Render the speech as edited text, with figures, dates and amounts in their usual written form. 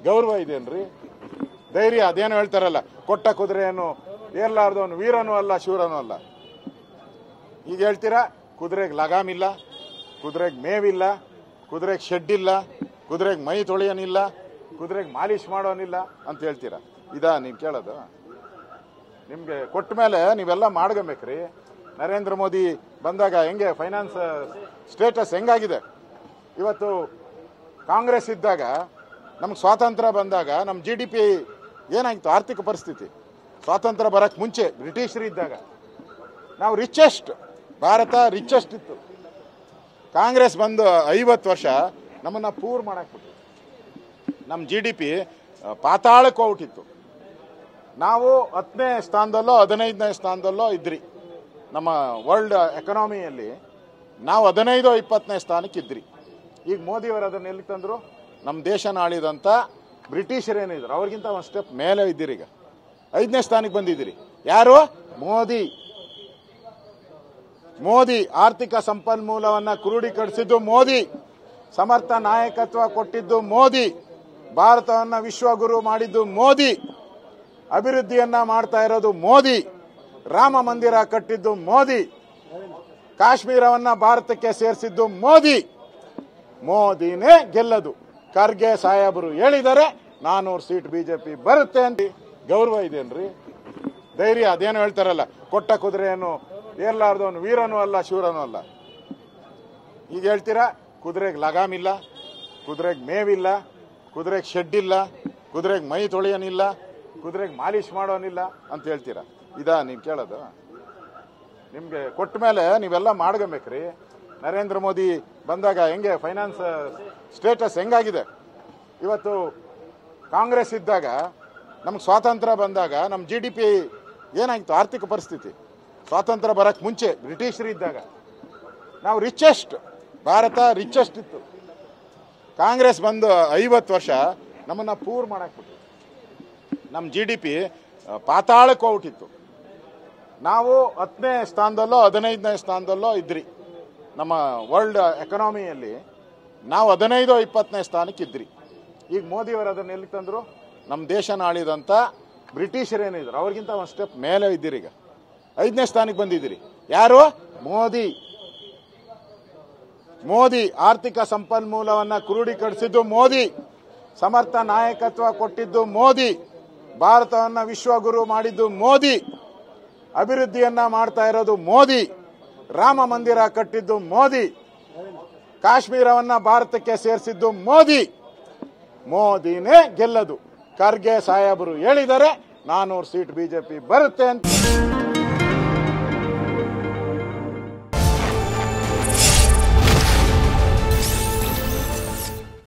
ಗೌರವ ಇದೆಯೇನ್ರಿ? ಧೈರ್ಯ ಅದೇನು ಹೇಳ್ತಾರಲ್ಲ, ಕೊಟ್ಟ ಕುದುರೆಯನ್ನು ಏರ್ಲಾರ್ದವನು ವೀರನೂ ಅಲ್ಲ ಶೂರನೂ ಅಲ್ಲ. ಈಗ ಹೇಳ್ತೀರಾ ಕುದುರೆಗೆ ಲಗಾಮಿಲ್ಲ, ಕುದುರೆಗೆ ಮೇವಿಲ್ಲ, ಕುದುರೆಗೆ ಶೆಡ್ ಇಲ್ಲ, ಕುದುರೆಗೆ ಮೈ ತೊಳೆಯೋನಿಲ್ಲ, ಕುದುರೆಗೆ ಮಾಲಿಶ್ ಮಾಡೋನಿಲ್ಲ ಅಂತ ಹೇಳ್ತೀರಾ. ಇದಾ ನೀವು ಕೇಳೋದು? ನಿಮಗೆ ಕೊಟ್ಟ ಮೇಲೆ ನೀವೆಲ್ಲ ಮಾಡ್ಕೊಬೇಕ್ರಿ. ನರೇಂದ್ರ ಮೋದಿ ಬಂದಾಗ ಹೆಂಗೆ ಫೈನಾನ್ಸ್ ಸ್ಟೇಟಸ್ ಹೆಂಗಾಗಿದೆ ಇವತ್ತು. ಕಾಂಗ್ರೆಸ್ ಇದ್ದಾಗ ನಮ್ಗೆ ಸ್ವಾತಂತ್ರ್ಯ ಬಂದಾಗ ನಮ್ಮ GDP ಏನಾಗಿತ್ತು ಆರ್ಥಿಕ ಪರಿಸ್ಥಿತಿ? ಸ್ವಾತಂತ್ರ್ಯ ಬರಕ್ಕೆ ಮುಂಚೆ ಬ್ರಿಟಿಷರು ಇದ್ದಾಗ ನಾವು ರಿಚೆಸ್ಟ್, ಭಾರತ ರಿಚೆಸ್ಟ್ ಇತ್ತು. ಕಾಂಗ್ರೆಸ್ ಬಂದು 50 ವರ್ಷ ನಮ್ಮನ್ನು ಪೂರ್ ಮಾಡಾಕ್ಬಿಟ್ಟು ನಮ್ಮ GDP ಪಾತಾಳಕ್ಕೆ ಹೋಗ್ಬಿಟ್ಟಿತ್ತು. ನಾವು 10ನೇ ಸ್ಥಾನದಲ್ಲೋ 15ನೇ ಸ್ಥಾನದಲ್ಲೋ ಇದ್ರಿ. ನಮ್ಮ ವರ್ಲ್ಡ್ ಎಕನಾಮಿಯಲ್ಲಿ ನಾವು 15-20ನೇ ಸ್ಥಾನಕ್ಕೆ ಇದ್ರಿ. ಈಗ ಮೋದಿಯವರು ಅದನ್ನ ಎಲ್ಲಿ ತಂದರು? ನಮ್ಮ ದೇಶನ ಆಳಿದಂಥ ಬ್ರಿಟಿಷರೇನಿದ್ರು ಅವ್ರಿಗಿಂತ ಒಂದು ಸ್ಟೆಪ್ ಮೇಲೆ ಇದ್ದೀರಿ. ಈಗ 5ನೇ ಸ್ಥಾನಕ್ಕೆ ಬಂದಿದ್ದೀರಿ. ಯಾರು? ಮೋದಿ. ಮೋದಿ ಆರ್ಥಿಕ ಸಂಪನ್ಮೂಲವನ್ನು ಕ್ರೋಢೀಕರಿಸಿದ್ದು ಮೋದಿ, ಸಮರ್ಥ ನಾಯಕತ್ವ ಕೊಟ್ಟಿದ್ದು ಮೋದಿ, ಭಾರತವನ್ನು ವಿಶ್ವಗುರು ಮಾಡಿದ್ದು ಮೋದಿ, ಅಭಿವೃದ್ಧಿಯನ್ನ ಮಾಡ್ತಾ ಇರೋದು ಮೋದಿ, ರಾಮ ಮಂದಿರ ಕಟ್ಟಿದ್ದು ಮೋದಿ, ಕಾಶ್ಮೀರವನ್ನ ಭಾರತಕ್ಕೆ ಸೇರಿಸಿದ್ದು ಮೋದಿ. ಮೋದಿನೇ ಗೆಲ್ಲದು. ಖರ್ಗೆ ಸಾಹೇಬರು ಹೇಳಿದರೆ 400 ಸೀಟ್ ಬಿಜೆಪಿ ಬರುತ್ತೆ ಅಂತ. ಗೌರವ ಇದೆಯೇನ್ರಿ? ಧೈರ್ಯ ಅದೇನು ಹೇಳ್ತಾರಲ್ಲ, ಕೊಟ್ಟ ಕುದುರೆಯನ್ನು ಏರ್ಲಾರ್ದವನು ವೀರನೂ ಅಲ್ಲ ಶೂರನೂ ಅಲ್ಲ. ಈಗ ಹೇಳ್ತೀರಾ ಕುದುರೆಗೆ ಲಗಾಮಿಲ್ಲ, ಕುದುರೆಗೆ ಮೇವಿಲ್ಲ, ಕುದುರೆಗೆ ಶೆಡ್ ಇಲ್ಲ, ಕುದುರೆಗೆ ಮೈ ತೊಳೆಯೋನಿಲ್ಲ, ಕುದುರೆಗೆ ಮಾಲಿಶ್ ಮಾಡೋನಿಲ್ಲ ಅಂತ ಹೇಳ್ತೀರಾ. ಇದಾ ನೀವು ಕೇಳೋದು? ನಿಮಗೆ ಕೊಟ್ಟ ಮೇಲೆ ನೀವೆಲ್ಲ ಮಾಡ್ಕೊಬೇಕ್ರಿ. ನರೇಂದ್ರ ಮೋದಿ ಬಂದಾಗ ಹೆಂಗೆ ಫೈನಾನ್ಸ್ ಸ್ಟೇಟಸ್ ಹೆಂಗಾಗಿದೆ ಇವತ್ತು. ಕಾಂಗ್ರೆಸ್ ಇದ್ದಾಗ ನಮ್ಗೆ ಸ್ವಾತಂತ್ರ್ಯ ಬಂದಾಗ ನಮ್ಮ GDP ಏನಾಗಿತ್ತು ಆರ್ಥಿಕ ಪರಿಸ್ಥಿತಿ? ಸ್ವಾತಂತ್ರ್ಯ ಬರಕ್ಕೆ ಮುಂಚೆ ಬ್ರಿಟಿಷರು ಇದ್ದಾಗ ನಾವು ರಿಚೆಸ್ಟ್, ಭಾರತ ರಿಚೆಸ್ಟ್ ಇತ್ತು. ಕಾಂಗ್ರೆಸ್ ಬಂದು 50 ವರ್ಷ ನಮ್ಮನ್ನು ಪೂರ್ ಮಾಡಾಕ್ಬಿಟ್ಟು ನಮ್ಮ GDP ಪಾತಾಳಕ್ಕೆ ಹೋಗ್ಬಿಟ್ಟಿತ್ತು. ನಾವು 10ನೇ ಸ್ಥಾನದಲ್ಲೋ 15ನೇ ಸ್ಥಾನದಲ್ಲೋ ಇದ್ರಿ. ನಮ್ಮ ವರ್ಲ್ಡ್ ಎಕನಾಮಿಯಲ್ಲಿ ನಾವು 15-20ನೇ ಸ್ಥಾನಕ್ಕೆ ಇದ್ರಿ. ಈಗ ಮೋದಿಯವರು ಅದನ್ನ ಎಲ್ಲಿ ತಂದರು? ನಮ್ಮ ದೇಶನ ಆಳಿದಂಥ ಬ್ರಿಟಿಷರೇನಿದ್ರು ಅವ್ರಿಗಿಂತ ಒಂದು ಸ್ಟೆಪ್ ಮೇಲೆ ಇದ್ದೀರಿ. ಈಗ 5ನೇ ಸ್ಥಾನಕ್ಕೆ ಬಂದಿದ್ದೀರಿ. ಯಾರು? ಮೋದಿ. ಮೋದಿ ಆರ್ಥಿಕ ಸಂಪನ್ಮೂಲವನ್ನು ಕ್ರೋಢೀಕರಿಸಿದ್ದು ಮೋದಿ, ಸಮರ್ಥ ನಾಯಕತ್ವ ಕೊಟ್ಟಿದ್ದು ಮೋದಿ, ಭಾರತವನ್ನು ವಿಶ್ವಗುರು ಮಾಡಿದ್ದು ಮೋದಿ, ಅಭಿವೃದ್ಧಿಯನ್ನ ಮಾಡ್ತಾ ಇರೋದು ಮೋದಿ, ರಾಮ ಮಂದಿರ ಕಟ್ಟಿದ್ದು ಮೋದಿ, ಕಾಶ್ಮೀರವನ್ನ ಭಾರತಕ್ಕೆ ಸೇರಿಸಿದ್ದು ಮೋದಿ. ಮೋದಿನೇ ಗೆಲ್ಲದು. ಖರ್ಗೆ ಸಾಹೇಬರು ಹೇಳಿದರೆ 400 ಸೀಟ್ ಬಿಜೆಪಿ ಬರುತ್ತೆ ಅಂತ.